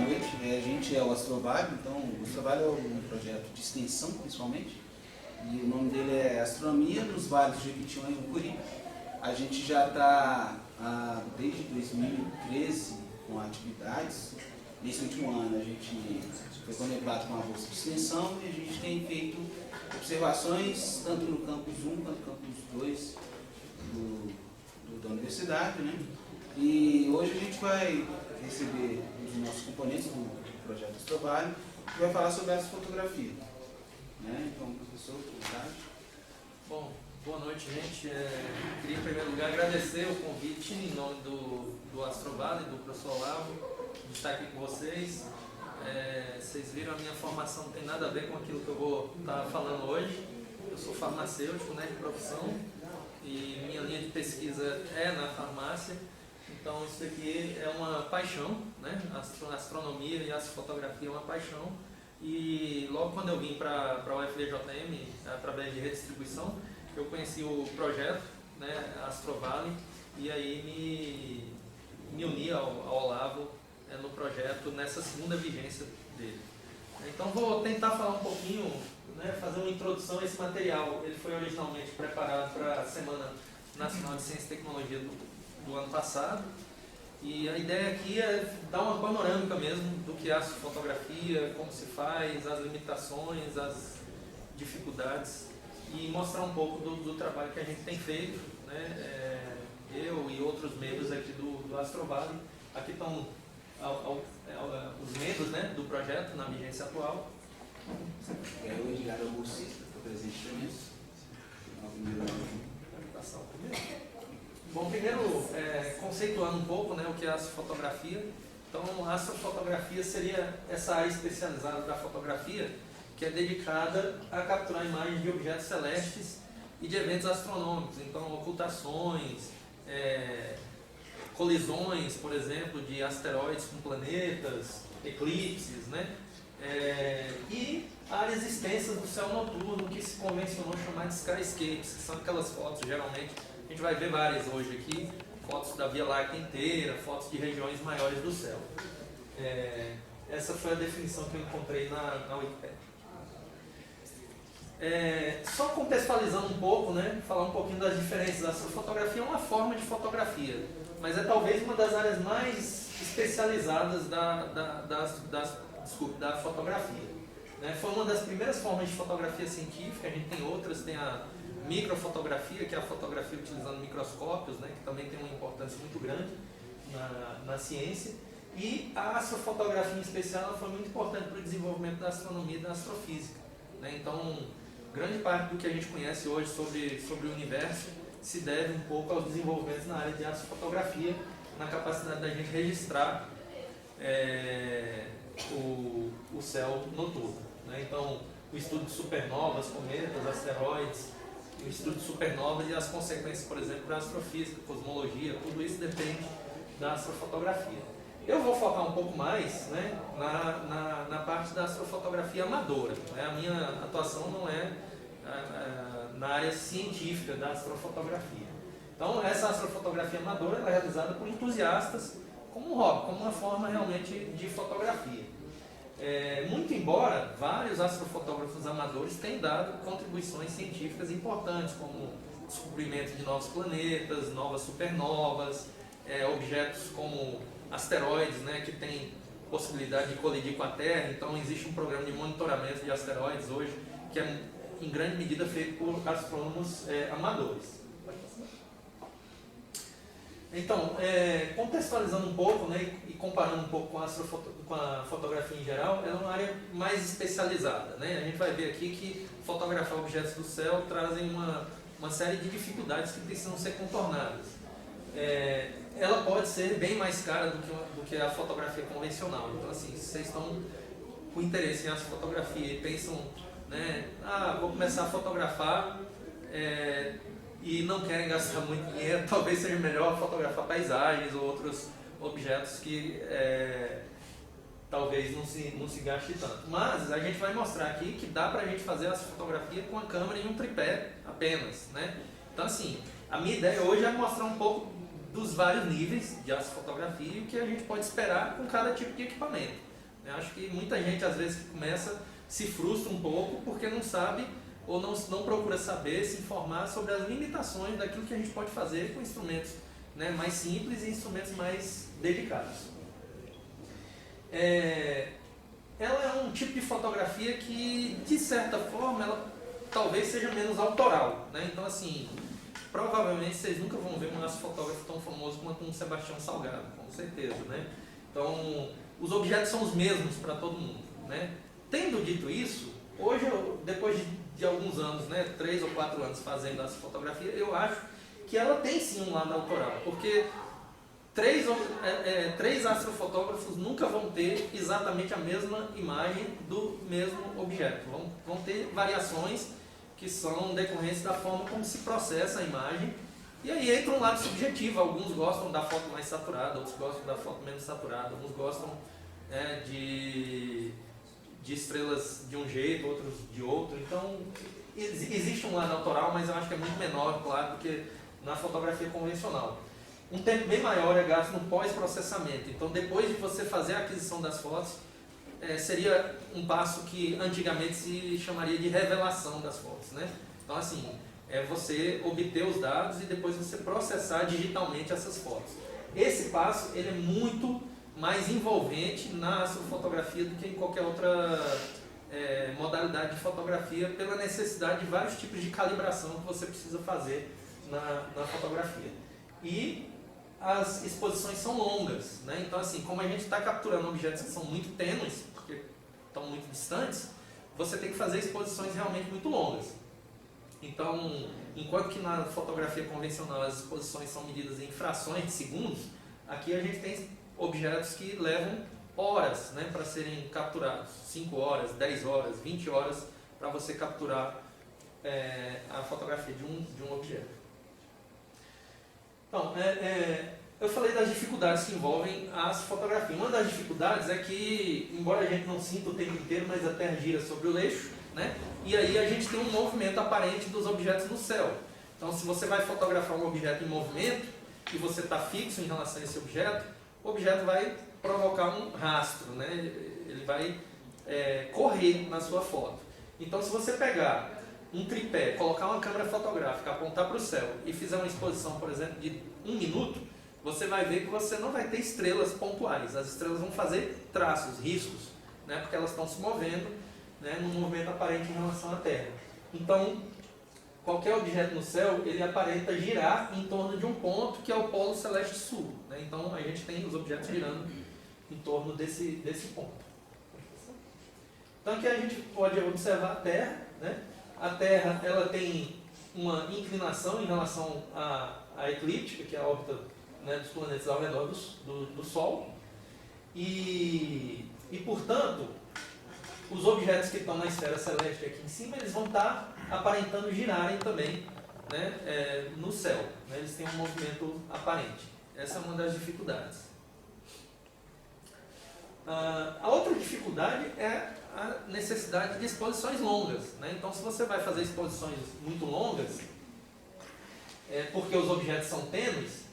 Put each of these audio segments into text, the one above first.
noite. A gente é o Astrovale, então o Astrovale é um projeto de extensão, principalmente, e o nome dele é Astronomia nos Vales de Jequitinhonha e Mucuri. A gente já está desde 2013 com atividades. Nesse último ano a gente foi contemplado com a bolsa de extensão e a gente tem feito observações tanto no campus 1 quanto no campus 2 da universidade, né? E hoje a gente vai receber um dos nossos componentes do projeto Astrovale, que vai falar sobre essa fotografia. Né? Então, professor, boa tarde. Bom, boa noite, gente. Queria, em primeiro lugar, agradecer o convite em nome do Astrovale, do professor Olavo, de estar aqui com vocês. Vocês viram, a minha formação não tem nada a ver com aquilo que eu vou estar falando hoje. Eu sou farmacêutico, né, de profissão, e minha linha de pesquisa é na farmácia. Então, isso aqui é uma paixão, né? A astronomia e a astrofotografia é uma paixão. E logo quando eu vim para a UFVJM, através de redistribuição, eu conheci o projeto, né, Astrovale, e aí me uni ao Olavo no projeto, nessa segunda vigência dele. Então vou tentar falar um pouquinho, né, fazer uma introdução a esse material. Ele foi originalmente preparado para a Semana Nacional de Ciência e Tecnologia do ano passado, e a ideia aqui é dar uma panorâmica mesmo do que é a fotografia, como se faz, as limitações, as dificuldades, e mostrar um pouco do trabalho que a gente tem feito, né? Eu e outros membros aqui do Astrovale. Aqui estão os membros, né, do projeto na vigência atual. O Edgar é o bolsista, estou presente também. Bom, primeiro, conceituando um pouco, né, o que é a astrofotografia. Então, a astrofotografia seria essa área especializada da fotografia, que é dedicada a capturar imagens de objetos celestes e de eventos astronômicos. Então, ocultações, colisões, por exemplo, de asteroides com planetas, eclipses, né? E áreas extensas do céu noturno, que se convencionou chamar de skyscapes, que são aquelas fotos, geralmente, a gente vai ver várias hoje aqui, fotos da Via Láctea inteira, fotos de regiões maiores do céu. Essa foi a definição que eu encontrei na Wikipedia. Só contextualizando um pouco, né, falar um pouquinho das diferenças. A astrofotografia é uma forma de fotografia, mas é talvez uma das áreas mais especializadas da fotografia. Né? Foi uma das primeiras formas de fotografia científica. A gente tem outras, tem a microfotografia, que é a fotografia utilizando microscópios, né, que também tem uma importância muito grande na ciência. E a astrofotografia em especial foi muito importante para o desenvolvimento da astronomia e da astrofísica. Né? Então, grande parte do que a gente conhece hoje sobre o universo se deve um pouco aos desenvolvimentos na área de astrofotografia, na capacidade da gente registrar o céu noturno. Né? Então, o estudo de supernovas, cometas, asteroides, o estudo de supernovas e as consequências, por exemplo, para a astrofísica, cosmologia, tudo isso depende da astrofotografia. Eu vou focar um pouco mais, né, na parte da astrofotografia amadora. Né? A minha atuação não é na área científica da astrofotografia. Então, essa astrofotografia amadora ela é realizada por entusiastas como um hobby, como uma forma realmente de fotografia. Muito embora vários astrofotógrafos amadores tenham dado contribuições científicas importantes, como descobrimento de novos planetas, novas supernovas, objetos como asteroides, né, que têm possibilidade de colidir com a Terra. Então existe um programa de monitoramento de asteroides hoje que é em grande medida feito por astrônomos amadores. Então, contextualizando um pouco, né, e comparando um pouco com a fotografia em geral, ela é uma área mais especializada. Né? A gente vai ver aqui que fotografar objetos do céu trazem uma série de dificuldades que precisam ser contornadas. Ela pode ser bem mais cara do que a fotografia convencional. Então, assim, se vocês estão com interesse em astrofotografia e pensam, né, vou começar a fotografar e não querem gastar muito dinheiro, talvez seja melhor fotografar paisagens ou outros objetos que talvez não se gaste tanto. Mas a gente vai mostrar aqui que dá para a gente fazer essa fotografia com a câmera e um tripé apenas. Né? Então, assim, a minha ideia hoje é mostrar um pouco dos vários níveis de astrofotografia e o que a gente pode esperar com cada tipo de equipamento. Eu acho que muita gente, às vezes, que começa, se frustra um pouco porque não sabe ou não procura saber, se informar sobre as limitações daquilo que a gente pode fazer com instrumentos, né, mais simples e instrumentos mais dedicados. Ela é um tipo de fotografia que, de certa forma, ela talvez seja menos autoral, né? Então, assim, provavelmente vocês nunca vão ver um astrofotógrafo tão famoso quanto um Sebastião Salgado, com certeza, né? Então, os objetos são os mesmos para todo mundo, né? Tendo dito isso, hoje, depois de alguns anos, né, 3 ou 4 anos fazendo essa fotografia, eu acho que ela tem sim um lado autoral, porque três astrofotógrafos nunca vão ter exatamente a mesma imagem do mesmo objeto. Vão ter variações que são decorrentes da forma como se processa a imagem. E aí entra um lado subjetivo. Alguns gostam da foto mais saturada, outros gostam da foto menos saturada. Alguns gostam de estrelas de um jeito, outros de outro. Então, existe um lado autoral, mas eu acho que é muito menor, claro, do que na fotografia convencional. Um tempo bem maior é gasto no pós-processamento. Então, depois de você fazer a aquisição das fotos, seria um passo que antigamente se chamaria de revelação das fotos, né? Então, assim, é você obter os dados e depois você processar digitalmente essas fotos. Esse passo ele é muito mais envolvente na astrofotografia do que em qualquer outra modalidade de fotografia, pela necessidade de vários tipos de calibração que você precisa fazer na fotografia. E as exposições são longas, né? Então, assim, como a gente está capturando objetos que são muito tênues, porque estão muito distantes, você tem que fazer exposições realmente muito longas. Então, enquanto que na fotografia convencional as exposições são medidas em frações de segundos, aqui a gente tem objetos que levam horas, né, para serem capturados. 5 horas, 10 horas, 20 horas para você capturar a fotografia de um objeto. Então, eu falei das dificuldades que envolvem a fotografia. Uma das dificuldades é que, embora a gente não sinta o tempo inteiro, mas a Terra gira sobre o eixo, né? E aí a gente tem um movimento aparente dos objetos no céu. Então, se você vai fotografar um objeto em movimento e você está fixo em relação a esse objeto, o objeto vai provocar um rastro, né? Ele vai correr na sua foto. Então, se você pegar um tripé, colocar uma câmera fotográfica, apontar para o céu e fizer uma exposição, por exemplo, de 1 minuto, você vai ver que você não vai ter estrelas pontuais. As estrelas vão fazer traços, riscos, né? Porque elas estão se movendo, né, num movimento aparente em relação à Terra. Então, qualquer objeto no céu, ele aparenta girar em torno de um ponto que é o polo celeste sul, né? Então, a gente tem os objetos girando em torno desse ponto. Então, aqui a gente pode observar a Terra, né? A Terra ela tem uma inclinação em relação à eclíptica, que é a órbita, né, dos planetas ao redor do Sol. E, portanto, os objetos que estão na esfera celeste aqui em cima, eles vão estar aparentando girarem também, né, no céu. Né, eles têm um movimento aparente. Essa é uma das dificuldades. A outra dificuldade é a necessidade de exposições longas, né? Então, se você vai fazer exposições muito longas, porque os objetos são tênues,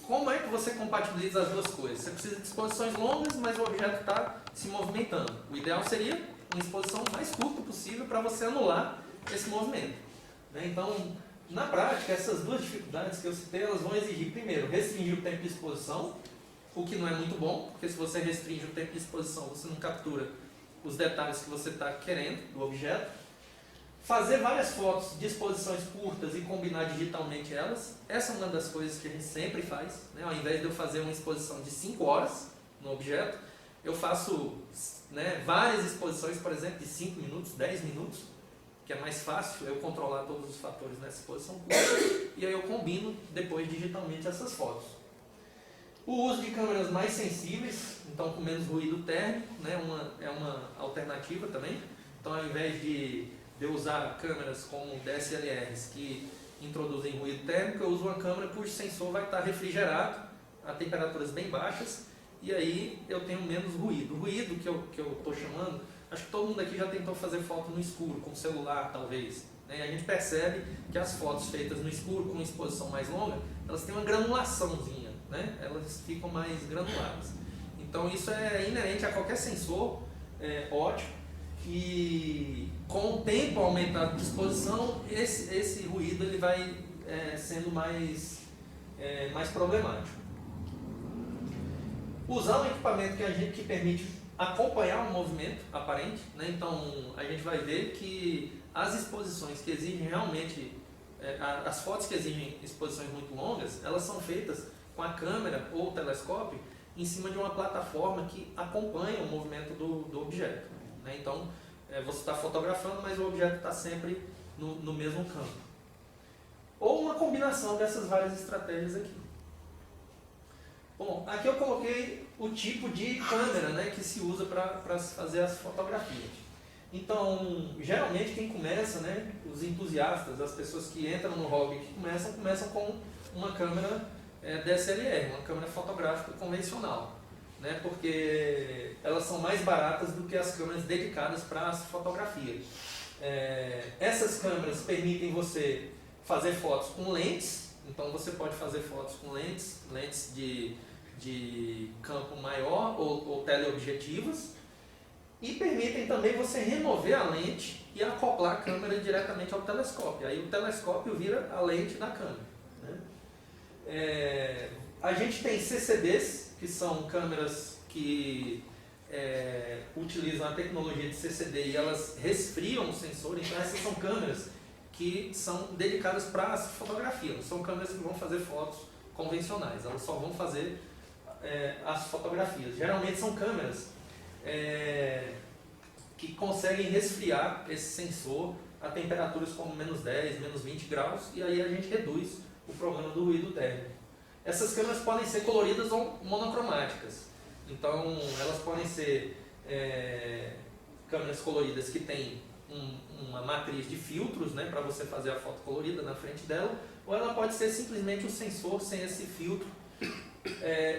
como é que você compatibiliza as duas coisas? Você precisa de exposições longas, mas o objeto está se movimentando. O ideal seria uma exposição mais curta possível para você anular esse movimento, né? Então, na prática, essas duas dificuldades que eu citei, elas vão exigir, primeiro, restringir o tempo de exposição, o que não é muito bom, porque se você restringe o tempo de exposição, você não captura os detalhes que você está querendo do objeto. Fazer várias fotos de exposições curtas e combinar digitalmente elas, essa é uma das coisas que a gente sempre faz, né? Ao invés de eu fazer uma exposição de 5 horas no objeto, eu faço, né, várias exposições, por exemplo, de 5 minutos, 10 minutos, que é mais fácil eu controlar todos os fatores nessa exposição curta, e aí eu combino depois digitalmente essas fotos. O uso de câmeras mais sensíveis, então com menos ruído térmico, né, é uma alternativa também. Então, ao invés de eu usar câmeras como DSLRs que introduzem ruído térmico, eu uso uma câmera cujo sensor vai estar refrigerado a temperaturas bem baixas, e aí eu tenho menos ruído. O ruído que eu estou chamando, acho que todo mundo aqui já tentou fazer foto no escuro, com celular talvez, né? E a gente percebe que as fotos feitas no escuro, com exposição mais longa, elas têm uma granulaçãozinha, né? Elas ficam mais granuladas. Então isso é inerente a qualquer sensor óptico, e com o tempo aumentando a disposição, esse ruído ele vai sendo mais problemático. Usar um equipamento que permite acompanhar o movimento aparente, né? Então a gente vai ver que as exposições que exigem realmente, as fotos que exigem exposições muito longas, elas são feitas com a câmera ou o telescópio em cima de uma plataforma que acompanha o movimento do objeto, né? Então você está fotografando, mas o objeto está sempre no mesmo campo. Ou uma combinação dessas várias estratégias aqui. Bom, aqui eu coloquei o tipo de câmera, né, que se usa para fazer as fotografias. Então, geralmente quem começa, né, os entusiastas, as pessoas que entram no hobby, que começam com uma câmera DSLR, uma câmera fotográfica convencional, né, porque elas são mais baratas do que as câmeras dedicadas para as fotografias. Essas câmeras permitem você fazer fotos com lentes, então você pode fazer fotos com lentes de campo maior ou teleobjetivas, e permitem também você remover a lente e acoplar a câmera diretamente ao telescópio. Aí o telescópio vira a lente da câmera, né? A gente tem CCDs, que são câmeras que utilizam a tecnologia de CCD e elas resfriam o sensor. Então essas são câmeras que são dedicadas para as fotografias, não são câmeras que vão fazer fotos convencionais, elas só vão fazer as fotografias. Geralmente são câmeras que conseguem resfriar esse sensor a temperaturas como menos 10, menos 20 graus, e aí a gente reduz o problema do ruído térmico. Essas câmeras podem ser coloridas ou monocromáticas, então elas podem ser câmeras coloridas que têm uma matriz de filtros, né, para você fazer a foto colorida na frente dela, ou ela pode ser simplesmente um sensor sem esse filtro.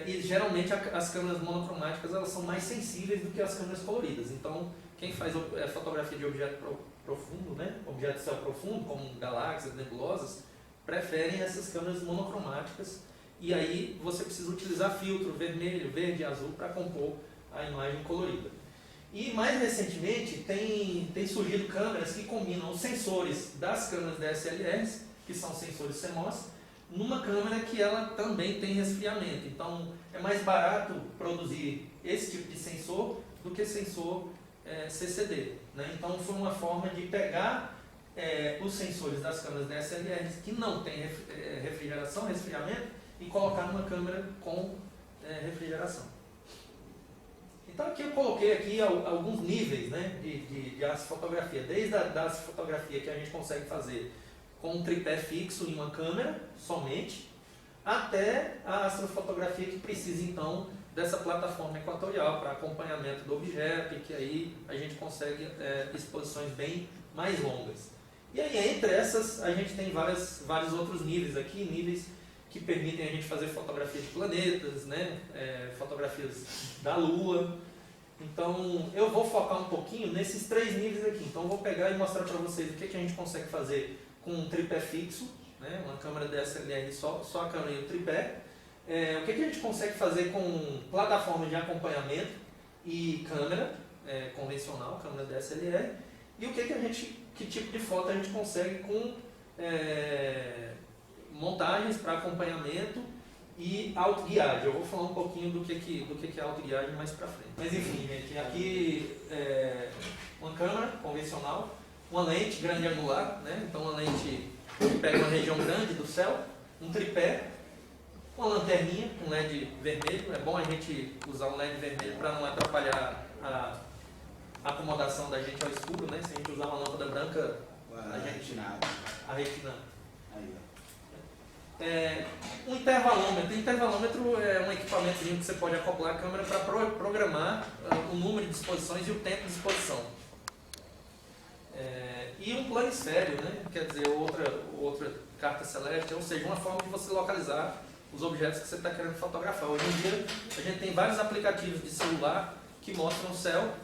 E geralmente as câmeras monocromáticas elas são mais sensíveis do que as câmeras coloridas. Então quem faz fotografia de objeto profundo, né, objeto de céu profundo, como galáxias, nebulosas, preferem essas câmeras monocromáticas, e aí você precisa utilizar filtro vermelho, verde e azul para compor a imagem colorida. E mais recentemente tem surgido câmeras que combinam os sensores das câmeras DSLRs, que são sensores CMOS, numa câmera que ela também tem resfriamento. Então é mais barato produzir esse tipo de sensor do que sensor CCD, né? Então foi uma forma de pegar os sensores das câmeras DSLRs que não tem refrigeração, resfriamento, e colocar numa câmera com refrigeração. Então aqui eu coloquei aqui alguns níveis, né, de astrofotografia, desde a fotografia que a gente consegue fazer com um tripé fixo em uma câmera somente, até a astrofotografia que precisa então dessa plataforma equatorial para acompanhamento do objeto, e que aí a gente consegue exposições bem mais longas. E aí entre essas a gente tem vários outros níveis aqui, níveis que permitem a gente fazer fotografia de planetas, né, fotografias da Lua. Então eu vou focar um pouquinho nesses 3 níveis aqui. Então eu vou pegar e mostrar para vocês o que a gente consegue fazer com um tripé fixo, né, uma câmera DSLR só a câmera e o tripé. O que a gente consegue fazer com plataforma de acompanhamento e câmera convencional, câmera DSLR, e que tipo de foto a gente consegue com montagens para acompanhamento e autoguiagem. Eu vou falar um pouquinho do que é autoguiagem mais para frente. Mas enfim, gente, aqui uma câmera convencional, uma lente grande angular, né? Então uma lente que pega uma região grande do céu, um tripé, uma lanterninha com LED vermelho. É bom a gente usar um LED vermelho para não atrapalhar a acomodação da gente ao escuro, né? Se a gente usar uma lâmpada branca, a retina. Aí, ó. Um intervalômetro. O intervalômetro é um equipamentozinho que você pode acoplar a câmera para programar o número de exposições e o tempo de exposição. E um planisfério, né? Quer dizer, outra carta celeste, ou seja, uma forma de você localizar os objetos que você está querendo fotografar. Hoje em dia a gente tem vários aplicativos de celular que mostram o céu